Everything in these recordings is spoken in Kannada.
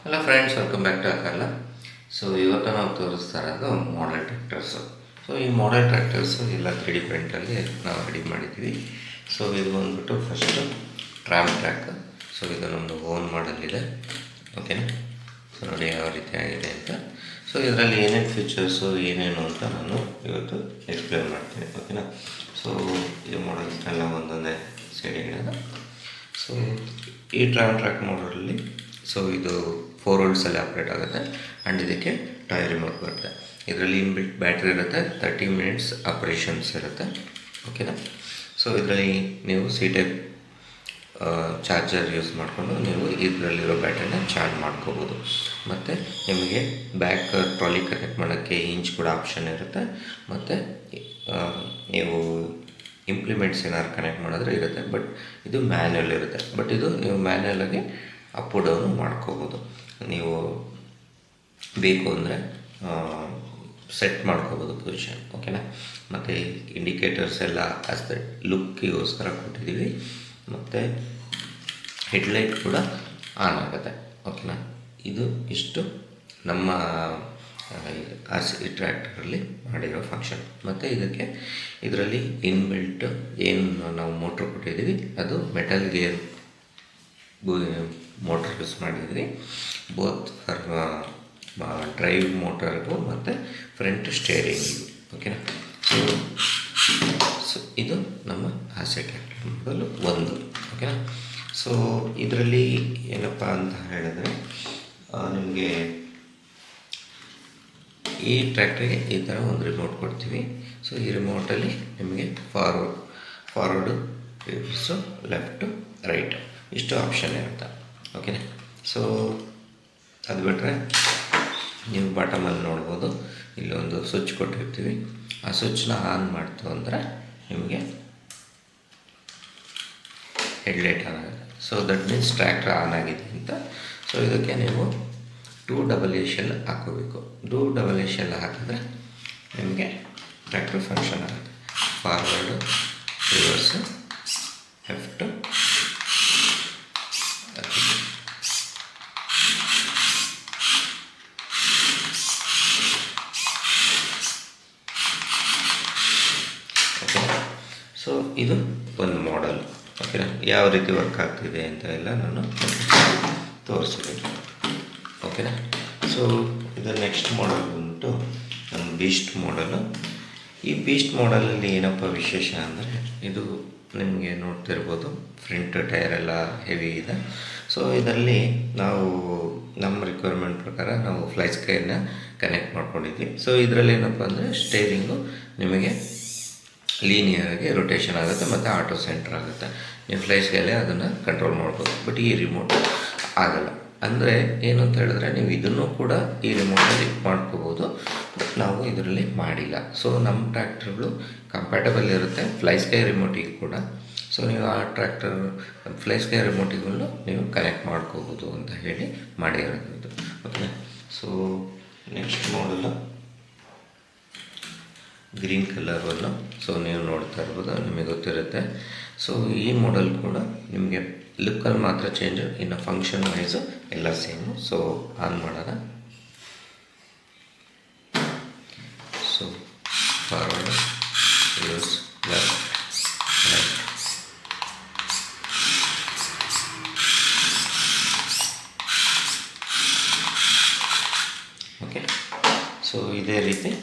Hello friends, welcome back to ಅಕಲ್ಲ. ಸೊ ಇವತ್ತು ನಾವು ತೋರಿಸ್ತಾ ಇರೋದು ಮಾಡೆಲ್ ಟ್ರ್ಯಾಕ್ಟರ್ಸು. ಸೊ ಈ ಮಾಡೆಲ್ ಟ್ರ್ಯಾಕ್ಟರ್ಸು ಎಲ್ಲ 3D ಪ್ರಿಂಟಲ್ಲಿ ನಾವು ರೆಡಿ ಮಾಡಿದ್ದೀವಿ. ಸೊ ಇದು ಬಂದ್ಬಿಟ್ಟು ಫಸ್ಟು ಟ್ರಾಮ್ ಟ್ರ್ಯಾಕ್. ಸೊ ಇದು ನಮ್ಮದು ಓನ್ ಮಾಡಲಿದೆ. ಓಕೆನಾ? ಸೊ ನೋಡಿ ಯಾವ ರೀತಿ ಆಗಿದೆ ಅಂತ. ಸೊ ಇದರಲ್ಲಿ ಏನೇನು ಫೀಚರ್ಸು ಏನೇನು ಅಂತ ನಾನು ಇವತ್ತು ಎಕ್ಸ್ಪ್ಲೇನ್ ಮಾಡ್ತೀನಿ. ಓಕೆನಾ? ಸೊ ಈ ಮಾಡೆಲ್ಸ್ನೆಲ್ಲ ಒಂದೊಂದೇ ಸೈಡಿಗೆ. ಸೊ ಈ ಟ್ರಾಮ್ ಟ್ರ್ಯಾಕ್ ಮಾಡಲಲ್ಲಿ ಸೊ ಇದು 4 ವೋಲ್ಟ್ಸಲ್ಲಿ ಆಪ್ರೇಟ್ ಆಗುತ್ತೆ. ಆ್ಯಂಡ್ ಇದಕ್ಕೆ ಟೈರ್ ರಿಮೋಟ್ ಬರುತ್ತೆ. ಇದರಲ್ಲಿ ಇನ್ಬಿಲ್ಟ್ ಬ್ಯಾಟ್ರಿ ಇರುತ್ತೆ, 30 ಮಿನಿಟ್ಸ್ ಆಪ್ರೇಷನ್ಸ್ ಇರುತ್ತೆ. ಓಕೆನಾ? ಸೊ ಇದರಲ್ಲಿ ನೀವು ಸಿ ಟೈಪ್ ಚಾರ್ಜರ್ ಯೂಸ್ ಮಾಡಿಕೊಂಡು ನೀವು ಇದರಲ್ಲಿರೋ ಬ್ಯಾಟ್ರಿನ ಚಾರ್ಜ್ ಮಾಡ್ಕೋಬೋದು. ಮತ್ತು ನಿಮಗೆ ಬ್ಯಾಕ್ ಟ್ರಾಲಿ ಕನೆಕ್ಟ್ ಮಾಡೋಕ್ಕೆ ಇಂಚ್ ಕೂಡ ಆಪ್ಷನ್ ಇರುತ್ತೆ. ಮತ್ತು ನೀವು ಇಂಪ್ಲಿಮೆಂಟ್ಸ್ ಏನಾದ್ರು ಕನೆಕ್ಟ್ ಮಾಡಿದ್ರೆ ಇರುತ್ತೆ. ಬಟ್ ಇದು ಮ್ಯಾನ್ಯಲ್ ಇರುತ್ತೆ. ಬಟ್ ಇದು ನೀವು ಮ್ಯಾನ್ಯಲಾಗಿ ಅಪ್ ಡೌನು ಮಾಡ್ಕೋಬೋದು. ನೀವು ಬೇಕು ಅಂದರೆ ಸೆಟ್ ಮಾಡ್ಕೋಬೋದು ಪೊಸಿಷನ್. ಓಕೆನಾ? ಮತ್ತು ಇಂಡಿಕೇಟರ್ಸ್ ಎಲ್ಲ ಅಸ್ ದ ಲುಕ್ಕಿಗೋಸ್ಕರ ಕೊಟ್ಟಿದ್ದೀವಿ. ಮತ್ತು ಹೆಡ್ಲೈಟ್ ಕೂಡ ಆನ್ ಆಗುತ್ತೆ. ಓಕೆನಾ? ಇದು ಇಷ್ಟು ನಮ್ಮ RC ಟ್ರ್ಯಾಕ್ಟರಲ್ಲಿ ಮಾಡಿರೋ ಫಂಕ್ಷನ್. ಮತ್ತು ಇದರಲ್ಲಿ ಇನ್ಬಿಲ್ಟ್ ಏನು ನಾವು ಮೋಟ್ರ್ ಕೊಟ್ಟಿದ್ದೀವಿ ಅದು ಮೆಟಲ್ ಗೇರ್ ಮೋಟ್ರ್ ಯೂಸ್ ಮಾಡಿದ್ವಿ. ಬೋತ್ ಫಾರ್ ಡ್ರೈವ್ ಮೋಟರ್ಗೂ ಮತ್ತು ಫ್ರಂಟ್ ಸ್ಟೇರಿಂಗಿಗೂ. ಓಕೆನಾ? ಸೊ ಇದು ನಮ್ಮ RC ಟ್ರ್ಯಾಕ್ಟರ್ ಮಾಡಲು ಒಂದು. ಓಕೆನಾ? ಸೊ ಇದರಲ್ಲಿ ಏನಪ್ಪ ಅಂತ ಹೇಳಿದ್ರೆ ನಿಮಗೆ ಈ ಟ್ರ್ಯಾಕ್ಟ್ರಿಗೆ ಈ ಥರ ಒಂದು ರಿಮೋಟ್ ಕೊಡ್ತೀವಿ. ಸೊ ಈ ರಿಮೋಟಲ್ಲಿ ನಿಮಗೆ ಫಾರ್ವರ್ಡು, ರಿವರ್ಸು, ಲೆಫ್ಟು, ರೈಟು ಇಷ್ಟು ಆಪ್ಷನ್ ಇರುತ್ತೆ. ಓಕೆನಾ? ಸೊ ಅದು ಬಿಟ್ಟರೆ ನೀವು ಬಾಟಮಲ್ಲಿ ನೋಡ್ಬೋದು, ಇಲ್ಲೊಂದು ಸ್ವಿಚ್ ಕೊಟ್ಟಿರ್ತೀವಿ. ಆ ಸ್ವಿಚ್ನ ಆನ್ ಮಾಡ್ತು ಅಂದರೆ ನಿಮಗೆ ಹೆಡ್ಲೈಟ್ ಆನ್ ಆಗುತ್ತೆ. So that means tractor on ಆಗಿದೆ ಅಂತ. ಸೊ ಇದಕ್ಕೆ ನೀವು 2 ಡಬಲ್ ಶೆಲ್ ಹಾಕೋಬೇಕು. 2 ಡಬಲ್ ಶೆಲ್ ಹಾಕಿದ್ರೆ ನಿಮಗೆ ಟ್ರ್ಯಾಕ್ಟರ್ ಫಂಕ್ಷನ್ ಆಗುತ್ತೆ. ಫಾರ್ವರ್ಡು, ರಿವರ್ಸು, ಲೆಫ್ಟು, ಓಕೆನಾ? ಸೊ ಇದು ಒಂದು ಮಾಡೆಲ್. ಓಕೆನಾ? ಯಾವ ರೀತಿ ವರ್ಕ್ ಆಗ್ತಿದೆ ಅಂತ ಎಲ್ಲ ನಾನು ತೋರಿಸಿದ್ದೀನಿ. ಓಕೆನಾ? ಸೊ ಇದು ನೆಕ್ಸ್ಟ್ ಮಾಡೆಲ್ ಬಂದ್ಬಿಟ್ಟು ನಮ್ಮ ಬೀಸ್ಟ್ ಮಾಡೆಲು. ಈ ಬೀಸ್ಟ್ ಮಾಡೆಲಲ್ಲಿ ಏನಪ್ಪ ವಿಶೇಷ ಅಂದರೆ ಇದು ನಿಮಗೆ ನೋಡ್ತಿರ್ಬೋದು, ಫ್ರಂಟ್ ಟೈರ್ ಎಲ್ಲ ಹೆವಿ ಇದೆ. ಸೊ ಇದರಲ್ಲಿ ನಾವು ನಮ್ಮ ರಿಕ್ವೈರ್ಮೆಂಟ್ ಪ್ರಕಾರ ನಾವು ಫ್ಲೈ ಸ್ಕೈನ ಕನೆಕ್ಟ್ ಮಾಡ್ಕೊಂಡಿದ್ವಿ. ಸೊ ಇದರಲ್ಲಿ ಏನಪ್ಪ ಅಂದರೆ ಸ್ಟೇರಿಂಗು ನಿಮಗೆ ಲೀನಿಯರಾಗಿ ರೊಟೇಷನ್ ಆಗುತ್ತೆ ಮತ್ತು ಆಟೋ ಸೆಂಟರ್ ಆಗುತ್ತೆ. ನೀವು ಫ್ಲೈ ಸ್ಕೈಲೇ ಅದನ್ನು ಕಂಟ್ರೋಲ್ ಮಾಡ್ಬೋದು. ಬಟ್ ಈ ರಿಮೋಟ್ ಆಗಲ್ಲ. ಅಂದರೆ ಏನು ಅಂತ ಹೇಳಿದ್ರೆ ನೀವು ಇದನ್ನು ಕೂಡ ಈ ರಿಮೋಟಲ್ಲಿ ಮಾಡ್ಕೋಬೋದು. ಬಟ್ ನಾವು ಇದರಲ್ಲಿ ಮಾಡಿಲ್ಲ. ಸೊ ನಮ್ಮ ಟ್ರ್ಯಾಕ್ಟರ್ಗಳು ಕಂಪ್ಯಾಟಬಲ್ ಇರುತ್ತೆ ಫ್ಲೈ ಸ್ಕೈ ರಿಮೋಟಿಗೆ ಕೂಡ. ಸೊ ನೀವು ಆ ಟ್ರ್ಯಾಕ್ಟರ್ ಫ್ಲೈ ಸ್ಕೈ ರಿಮೋಟಿಗೂ ನೀವು ಕನೆಕ್ಟ್ ಮಾಡ್ಕೋಬೋದು ಅಂತ ಹೇಳಿ ಮಾಡಿರೋದು. ಓಕೆ? ಸೊ ನೆಕ್ಸ್ಟ್ ಮಾಡಲು ಗ್ರೀನ್ ಕಲರನ್ನು ಸೊ ನೀವು ನೋಡ್ತಾ ಇರ್ಬೋದು, ನಿಮಗೆ ಗೊತ್ತಿರುತ್ತೆ. ಸೊ ಈ ಮಾಡೆಲ್ ಕೂಡ ನಿಮಗೆ ಲುಕ್ಕಲ್ಲಿ ಮಾತ್ರ ಚೇಂಜ್, ಇನ್ನು ಫಂಕ್ಷನ್ ವೈಸು ಎಲ್ಲ ಸೇಮು. ಸೊ ಆನ್ ಮಾಡೋಣ. So forward, reverse, left, right. Okay? So ಇದೇ ರೀತಿ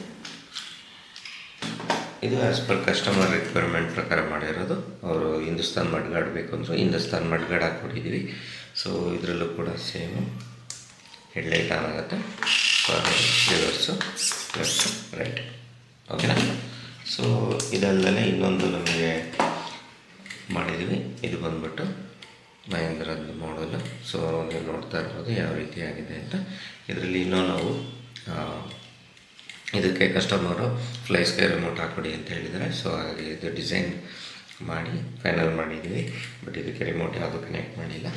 ಇದು ಆ್ಯಸ್ ಪರ್ ಕಸ್ಟಮರ್ ರಿಕ್ವೈರ್ಮೆಂಟ್ ಪ್ರಕಾರ ಮಾಡಿರೋದು. ಅವರು ಹಿಂದೂಸ್ತಾನ್ ಮಡ್ಗಾಡ್ ಬೇಕು ಅಂದರು ಹಿಂದೂಸ್ತಾನ್ ಮಡ್ಗಾಡ್ ಹಾಕ್ಕೊಟ್ಟಿದ್ದೀವಿ. ಸೊ ಇದರಲ್ಲೂ ಕೂಡ ಸೇಮು ಹೆಡ್ಲೈಟ್ ಆನ್ ಆಗುತ್ತೆ. Forward, rivers, left, right. ಓಕೆನಾ? ಸೊ ಇದಲ್ಲದೆ ಇನ್ನೊಂದು ನಮಗೆ ಮಾಡಿದ್ದೀವಿ. ಇದು ಬಂದ್ಬಿಟ್ಟು ಮಹೇಂದ್ರದ್ದು ಮಾಡಲು. ಸೊ ನೀವು ನೋಡ್ತಾ ಇರ್ಬೋದು ಯಾವ ರೀತಿ ಆಗಿದೆ ಅಂತ. ಇದರಲ್ಲಿ ಇನ್ನೂ ನಾವು ಇದಕ್ಕೆ ಕಸ್ಟಮರು ಫ್ಲೈ ಸ್ಕೈ ರಿಮೋಟ್ ಹಾಕ್ಕೊಡಿ ಅಂತ ಹೇಳಿದ್ದಾರೆ. ಸೊ ಹಾಗಾಗಿ ಇದು ಡಿಸೈನ್ ಮಾಡಿ ಫೈನಲ್ ಮಾಡಿದ್ದೀವಿ. ಬಟ್ ಇದಕ್ಕೆ ರಿಮೋಟ್ ಯಾವುದು ಕನೆಕ್ಟ್ ಮಾಡಿಲ್ಲ.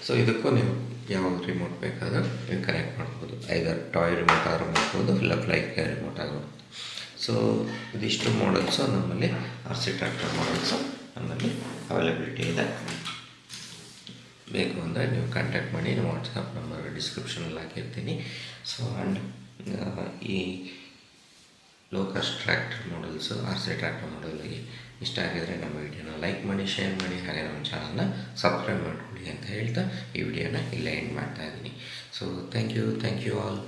ಸೊ ಇದಕ್ಕೂ ನೀವು ಯಾವ ರಿಮೋಟ್ ಬೇಕಾದರೂ ನೀವು ಕನೆಕ್ಟ್ ಮಾಡ್ಬೋದು. ಐದರ್ ಟಾಯ್ ರಿಮೋಟ್ ಆದರೂ ಮಾಡ್ಬೋದು, ಇಲ್ಲ ಫ್ಲೈ ಸ್ಕೈ ರಿಮೋಟ್ ಆಗ್ಬೋದು. ಸೊ ಇದಿಷ್ಟು ಮಾಡಲ್ಸು ನಮ್ಮಲ್ಲಿ RC ಟ್ರ್ಯಾಕ್ಟರ್ ಮಾಡಲ್ಸು ನಮ್ಮಲ್ಲಿ ಅವೈಲಬಿಲಿಟಿ ಇದೆ. ಬೇಕು ಅಂದರೆ ನೀವು ಕಾಂಟ್ಯಾಕ್ಟ್ ಮಾಡಿ, ನಮ್ಮ ವಾಟ್ಸಪ್ ನಂಬರ್ ಡಿಸ್ಕ್ರಿಪ್ಷನಲ್ಲಿ ಹಾಕಿರ್ತೀನಿ. ಸೊ ಆ್ಯಂಡ್ ಈ low cost tractor models, R C tractor ಮಾಡಲ್ಗೆ ಇಷ್ಟ ಆಗಿದರೆ ನಮ್ಮ ವಿಡಿಯೋನ ಲೈಕ್ ಮಾಡಿ, ಶೇರ್ ಮಾಡಿ, ಹಾಗೆ ನಮ್ಮ ಚಾನಲ್ನ ಸಬ್ಸ್ಕ್ರೈಬ್ ಮಾಡಿಕೊಡಿ ಅಂತ ಹೇಳ್ತಾ ಈ ವಿಡಿಯೋನ ಇಲ್ಲೇ ಎಂಡ್ ಮಾಡ್ತಾಯಿದ್ದೀನಿ. So thank you all.